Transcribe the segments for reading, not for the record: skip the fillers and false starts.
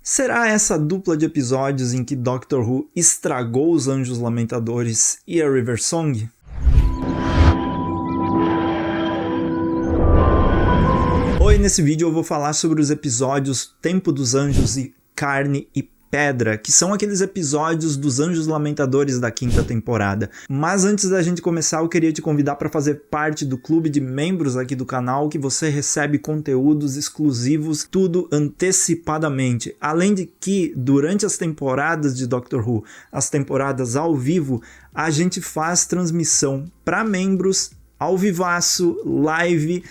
Será essa dupla de episódios em que Doctor Who estragou os Anjos Lamentadores e a River Song? Hoje nesse vídeo eu vou falar sobre os episódios Tempo dos Anjos e Carne e Pedra, que são aqueles episódios dos Anjos Lamentadores da 5ª temporada. Mas antes da gente começar, eu queria te convidar para fazer parte do clube de membros aqui do canal, que você recebe conteúdos exclusivos, tudo antecipadamente. Além de que, durante as temporadas de Doctor Who, as temporadas ao vivo, a gente faz transmissão para membros, ao vivaço, live,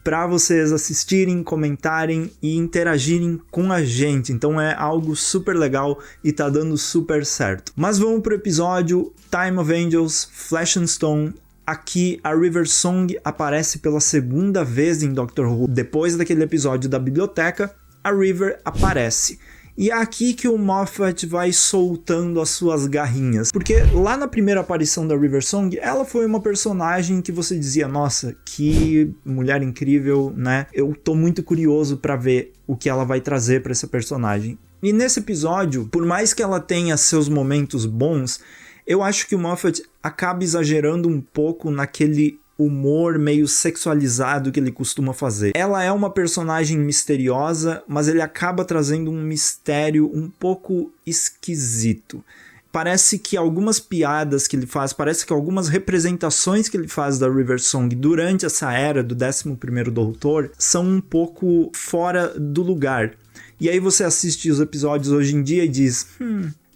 para vocês assistirem, comentarem e interagirem com a gente. Então é algo super legal e tá dando super certo. Mas vamos pro episódio Time of Angels, Flesh and Stone. Aqui a River Song aparece pela segunda vez em Doctor Who. Depois daquele episódio da biblioteca, a River aparece. E é aqui que o Moffat vai soltando as suas garrinhas. Porque lá na primeira aparição da River Song, ela foi uma personagem que você dizia, nossa, que mulher incrível, né? Eu tô muito curioso pra ver o que ela vai trazer pra essa personagem. E nesse episódio, por mais que ela tenha seus momentos bons, eu acho que o Moffat acaba exagerando um pouco naquele humor meio sexualizado que ele costuma fazer. Ela é uma personagem misteriosa, mas ele acaba trazendo um mistério um pouco esquisito. Parece que algumas piadas que ele faz, parece que algumas representações que ele faz da River Song durante essa era do 11º Doutor são um pouco fora do lugar. E aí você assiste os episódios hoje em dia e diz,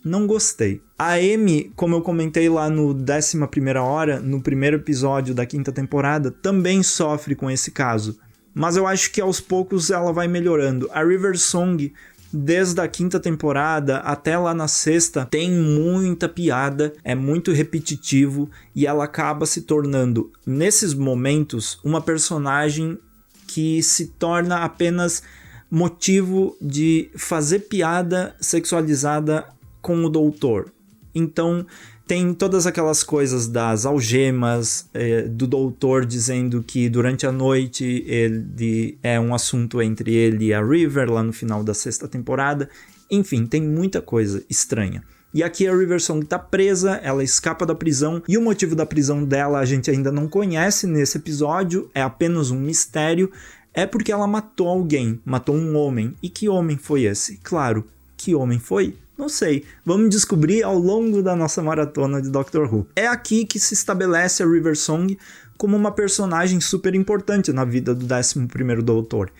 não gostei. A Amy, como eu comentei lá no 11ª Hora, no primeiro episódio da 5ª temporada, também sofre com esse caso. Mas eu acho que aos poucos ela vai melhorando. A River Song, desde a 5ª temporada até lá na 6ª, tem muita piada, é muito repetitivo e ela acaba se tornando, nesses momentos, uma personagem que se torna apenas motivo de fazer piada sexualizada com o doutor. Então tem todas aquelas coisas das algemas, do doutor dizendo que durante a noite ele é um assunto entre ele e a River lá no final da 6ª temporada. Enfim, tem muita coisa estranha. E aqui a River Song tá presa, ela escapa da prisão e o motivo da prisão dela a gente ainda não conhece nesse episódio, é apenas um mistério, é porque ela matou alguém, matou um homem. E que homem foi esse? Claro, que homem foi? Não sei, vamos descobrir ao longo da nossa maratona de Doctor Who. É aqui que se estabelece a River Song como uma personagem super importante na vida do 11º Doutor.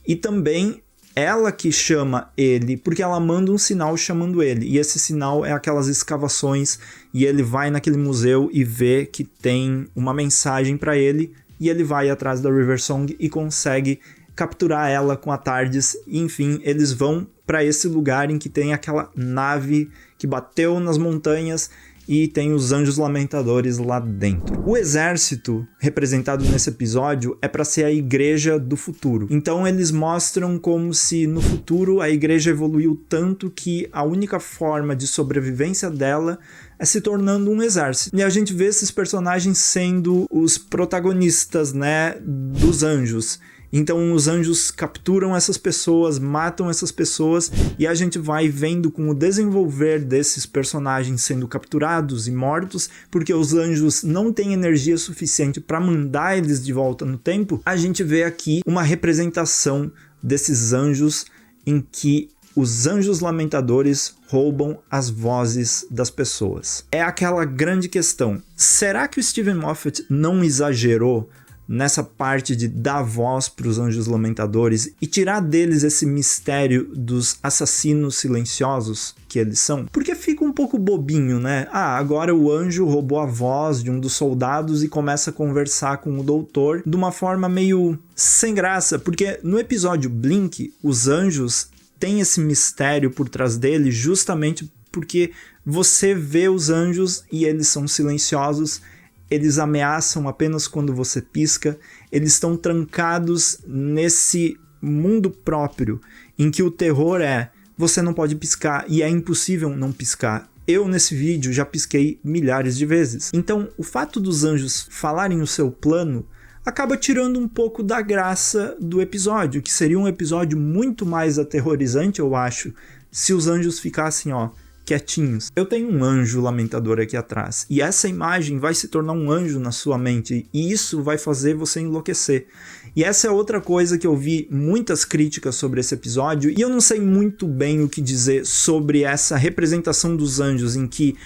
E também ela que chama ele, porque ela manda um sinal chamando ele. E esse sinal é aquelas escavações e ele vai naquele museu e vê que tem uma mensagem para ele. E ele vai atrás da River Song e consegue capturar ela com a TARDIS. E, enfim, eles vão para esse lugar em que tem aquela nave que bateu nas montanhas e tem os Anjos Lamentadores lá dentro. O exército representado nesse episódio é para ser a igreja do futuro. Então eles mostram como se no futuro a igreja evoluiu tanto que a única forma de sobrevivência dela é se tornando um exército. E a gente vê esses personagens sendo os protagonistas, né, dos anjos. Então os anjos capturam essas pessoas, matam essas pessoas e a gente vai vendo com o desenvolver desses personagens sendo capturados e mortos, porque os anjos não têm energia suficiente para mandar eles de volta no tempo. A gente vê aqui uma representação desses anjos em que os Anjos Lamentadores roubam as vozes das pessoas. É aquela grande questão, será que o Steven Moffat não exagerou nessa parte de dar voz para os Anjos Lamentadores e tirar deles esse mistério dos assassinos silenciosos que eles são? Porque fica um pouco bobinho, né? Agora o anjo roubou a voz de um dos soldados e começa a conversar com o doutor de uma forma meio sem graça, porque no episódio Blink, os anjos têm esse mistério por trás dele justamente porque você vê os anjos e eles são silenciosos. Eles ameaçam apenas quando você pisca, eles estão trancados nesse mundo próprio, em que o terror é, você não pode piscar e é impossível não piscar. Eu nesse vídeo já pisquei milhares de vezes. Então o fato dos anjos falarem o seu plano acaba tirando um pouco da graça do episódio, que seria um episódio muito mais aterrorizante, eu acho, se os anjos ficassem, ó, quietinhos. Eu tenho um anjo lamentador aqui atrás, e essa imagem vai se tornar um anjo na sua mente, e isso vai fazer você enlouquecer. E essa é outra coisa que eu vi muitas críticas sobre esse episódio, e eu não sei muito bem o que dizer sobre essa representação dos anjos, em que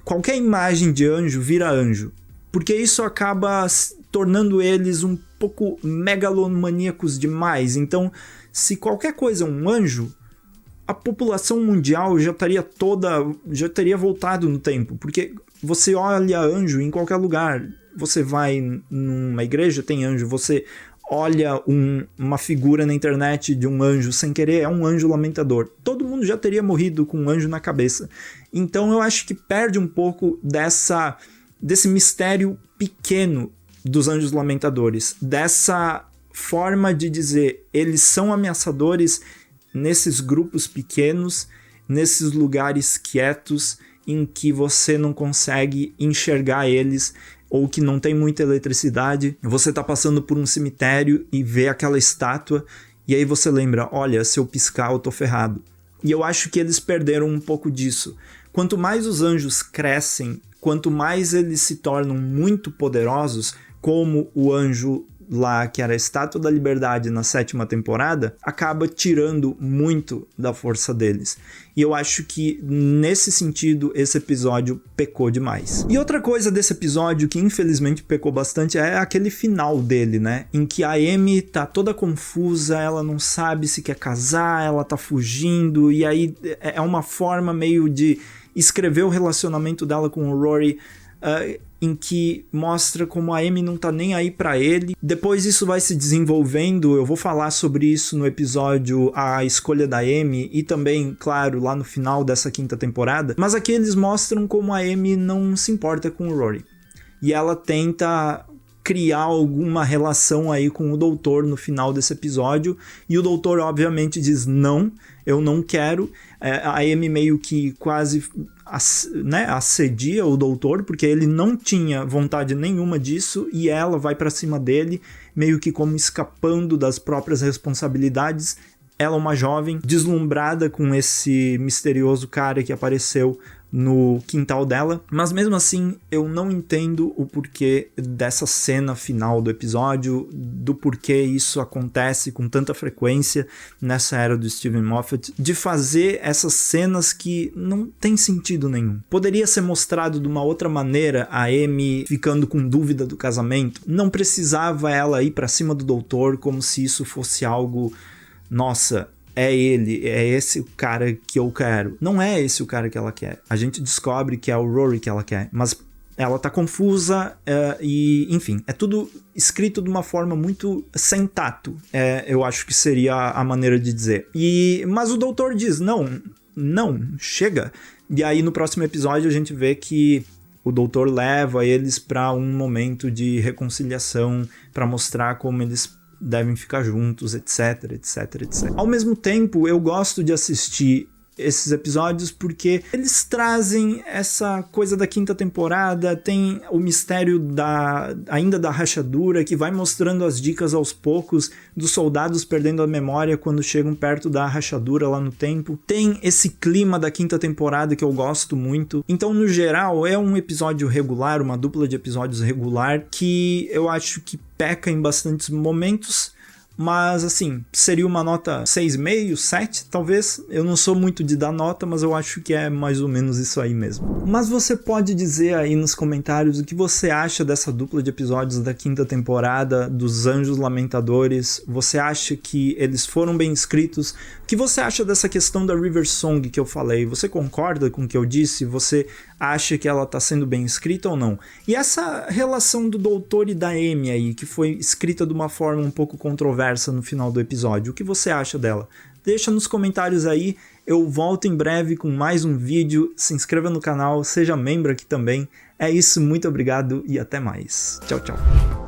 qualquer imagem de anjo vira anjo, porque isso acaba tornando eles um pouco megalomaníacos demais. Então, se qualquer coisa é um anjo, a população mundial já teria voltado no tempo, porque você olha anjo em qualquer lugar. Você vai numa igreja, tem anjo, você olha uma figura na internet de um anjo sem querer, é um anjo lamentador. Todo mundo já teria morrido com um anjo na cabeça. Então eu acho que perde um pouco desse mistério pequeno dos anjos lamentadores, dessa forma de dizer, eles são ameaçadores nesses grupos pequenos, nesses lugares quietos em que você não consegue enxergar eles, ou que não tem muita eletricidade. Você tá passando por um cemitério e vê aquela estátua, e aí você lembra, olha, se eu piscar eu tô ferrado. E eu acho que eles perderam um pouco disso. Quanto mais os anjos crescem, quanto mais eles se tornam muito poderosos, como o anjo lá, que era a Estátua da Liberdade na 7ª temporada, acaba tirando muito da força deles. E eu acho que, nesse sentido, esse episódio pecou demais. E outra coisa desse episódio que, infelizmente, pecou bastante é aquele final dele, né? Em que a Amy tá toda confusa, ela não sabe se quer casar, ela tá fugindo, e aí é uma forma meio de escrever o relacionamento dela com o Rory, em que mostra como a Amy não tá nem aí pra ele. Depois isso vai se desenvolvendo, eu vou falar sobre isso no episódio A Escolha da Amy, e também, claro, lá no final dessa 5ª temporada, mas aqui eles mostram como a Amy não se importa com o Rory, e ela tenta criar alguma relação aí com o doutor no final desse episódio, e o doutor obviamente diz não, eu não quero. A Amy meio que quase assedia o doutor, porque ele não tinha vontade nenhuma disso, e ela vai pra cima dele, meio que como escapando das próprias responsabilidades. Ela é uma jovem deslumbrada com esse misterioso cara que apareceu no quintal dela, mas mesmo assim eu não entendo o porquê dessa cena final do episódio, do porquê isso acontece com tanta frequência nessa era do Steven Moffat, de fazer essas cenas que não tem sentido nenhum. Poderia ser mostrado de uma outra maneira, a Amy ficando com dúvida do casamento, não precisava ela ir pra cima do doutor como se isso fosse algo, nossa, é ele, é esse o cara que eu quero. Não é esse o cara que ela quer. A gente descobre que é o Rory que ela quer, mas ela tá confusa, e enfim, é tudo escrito de uma forma muito sem tato, eu acho que seria a maneira de dizer. Mas o doutor diz, não, chega. E aí no próximo episódio a gente vê que o doutor leva eles para um momento de reconciliação, para mostrar como eles devem ficar juntos, etc, etc, etc. Ao mesmo tempo, eu gosto de assistir esses episódios porque eles trazem essa coisa da 5ª temporada, tem o mistério ainda da rachadura, que vai mostrando as dicas aos poucos dos soldados perdendo a memória quando chegam perto da rachadura lá no tempo. Tem esse clima da 5ª temporada que eu gosto muito. Então, no geral, é um episódio regular, uma dupla de episódios regular, que eu acho que peca em bastantes momentos, mas assim, seria uma nota 6,5, 7, talvez. Eu não sou muito de dar nota, mas eu acho que é mais ou menos isso aí mesmo. Mas você pode dizer aí nos comentários o que você acha dessa dupla de episódios da 5ª temporada, dos Anjos Lamentadores. Você acha que eles foram bem escritos? O que você acha dessa questão da River Song que eu falei? Você concorda com o que eu disse? Você acha que ela tá sendo bem escrita ou não? E essa relação do doutor e da Amy aí, que foi escrita de uma forma um pouco controversa no final do episódio, o que você acha dela? Deixa nos comentários aí, eu volto em breve com mais um vídeo, se inscreva no canal, seja membro aqui também. É isso, muito obrigado e até mais. Tchau, tchau.